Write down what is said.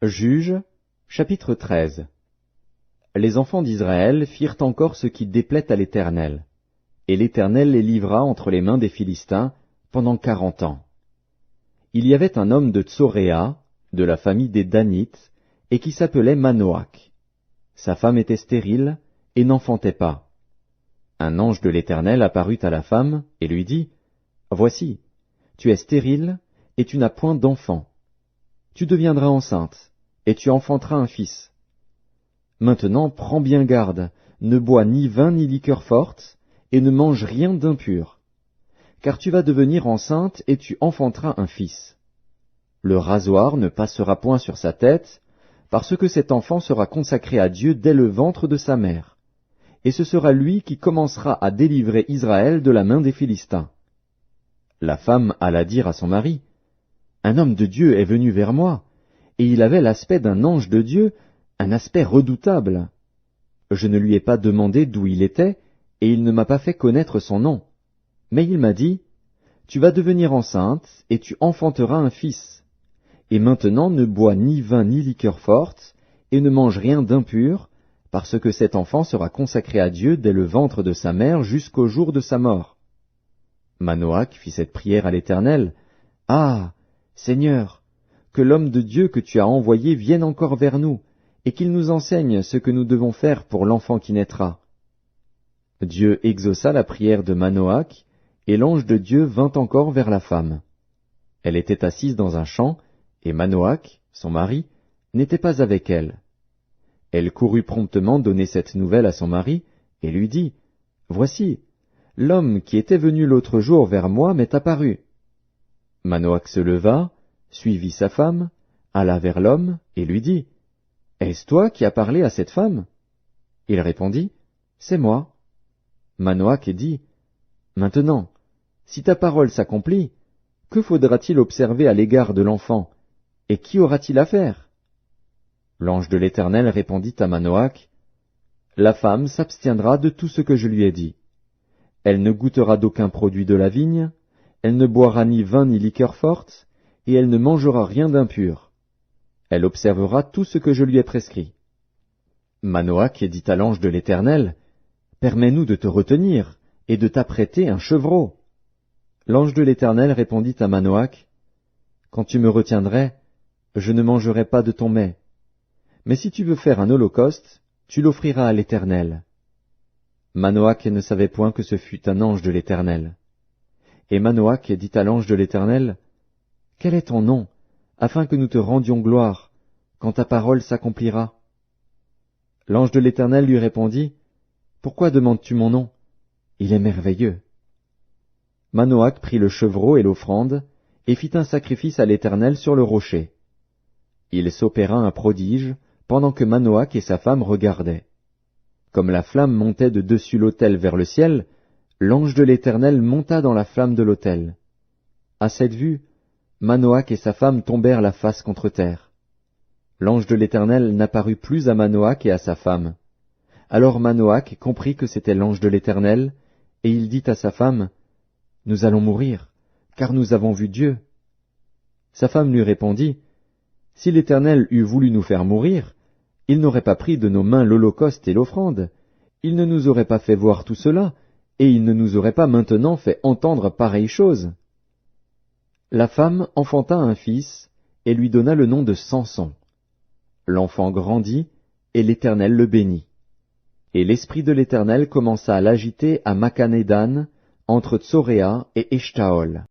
Juges, chapitre 13. Les enfants d'Israël firent encore ce qui déplaît à l'Éternel, et l'Éternel les livra entre les mains des Philistins pendant 40 ans. Il y avait un homme de Tsoréa, de la famille des Danites, et qui s'appelait Manoach. Sa femme était stérile et n'enfantait pas. Un ange de l'Éternel apparut à la femme et lui dit, « Voici, tu es stérile et tu n'as point d'enfant. Tu deviendras enceinte et tu enfanteras un fils. Maintenant prends bien garde, ne bois ni vin ni liqueur forte, et ne mange rien d'impur. Car tu vas devenir enceinte et tu enfanteras un fils. Le rasoir ne passera point sur sa tête, parce que cet enfant sera consacré à Dieu dès le ventre de sa mère. Et ce sera lui qui commencera à délivrer Israël de la main des Philistins. » La femme alla dire à son mari, « Un homme de Dieu est venu vers moi, et il avait l'aspect d'un ange de Dieu, un aspect redoutable. Je ne lui ai pas demandé d'où il était, et il ne m'a pas fait connaître son nom. Mais il m'a dit, « Tu vas devenir enceinte, et tu enfanteras un fils. Et maintenant ne bois ni vin ni liqueur forte, et ne mange rien d'impur, parce que cet enfant sera consacré à Dieu dès le ventre de sa mère jusqu'au jour de sa mort. » Manoach fit cette prière à l'Éternel, « Ah, Seigneur, que l'homme de Dieu que tu as envoyé vienne encore vers nous, et qu'il nous enseigne ce que nous devons faire pour l'enfant qui naîtra. » Dieu exauça la prière de Manoach, et l'ange de Dieu vint encore vers la femme. Elle était assise dans un champ, et Manoach, son mari, n'était pas avec elle. Elle courut promptement donner cette nouvelle à son mari, et lui dit, « Voici, l'homme qui était venu l'autre jour vers moi m'est apparu. » Manoach se leva, suivit sa femme, alla vers l'homme, et lui dit, « Est-ce toi qui as parlé à cette femme ?» Il répondit, « C'est moi. » Manoach dit, « Maintenant, si ta parole s'accomplit, que faudra-t-il observer à l'égard de l'enfant, et qui aura-t-il à faire ?» L'ange de l'Éternel répondit à Manoach, « La femme s'abstiendra de tout ce que je lui ai dit. Elle ne goûtera d'aucun produit de la vigne, elle ne boira ni vin ni liqueur forte, et elle ne mangera rien d'impur. Elle observera tout ce que je lui ai prescrit. » Manoach dit à l'ange de l'Éternel, « Permets-nous de te retenir, et de t'apprêter un chevreau. » L'ange de l'Éternel répondit à Manoach, « Quand tu me retiendrais, je ne mangerai pas de ton mets. Mais si tu veux faire un holocauste, tu l'offriras à l'Éternel. » Manoach ne savait point que ce fût un ange de l'Éternel. Et Manoach dit à l'ange de l'Éternel, « Quel est ton nom, afin que nous te rendions gloire, quand ta parole s'accomplira ?» L'ange de l'Éternel lui répondit, « Pourquoi demandes-tu mon nom? Il est merveilleux. » Manoach prit le chevreau et l'offrande, et fit un sacrifice à l'Éternel sur le rocher. Il s'opéra un prodige, pendant que Manoach et sa femme regardaient. Comme la flamme montait de dessus l'autel vers le ciel, l'ange de l'Éternel monta dans la flamme de l'autel. À cette vue, Manoach et sa femme tombèrent la face contre terre. L'ange de l'Éternel n'apparut plus à Manoach et à sa femme. Alors Manoach comprit que c'était l'ange de l'Éternel, et il dit à sa femme, « Nous allons mourir, car nous avons vu Dieu. » Sa femme lui répondit, « Si l'Éternel eût voulu nous faire mourir, il n'aurait pas pris de nos mains l'holocauste et l'offrande, il ne nous aurait pas fait voir tout cela, et il ne nous aurait pas maintenant fait entendre pareille chose. » La femme enfanta un fils, et lui donna le nom de Samson. L'enfant grandit, et l'Éternel le bénit. Et l'Esprit de l'Éternel commença à l'agiter à Makhanedan, entre Tsoréa et Eshtaol.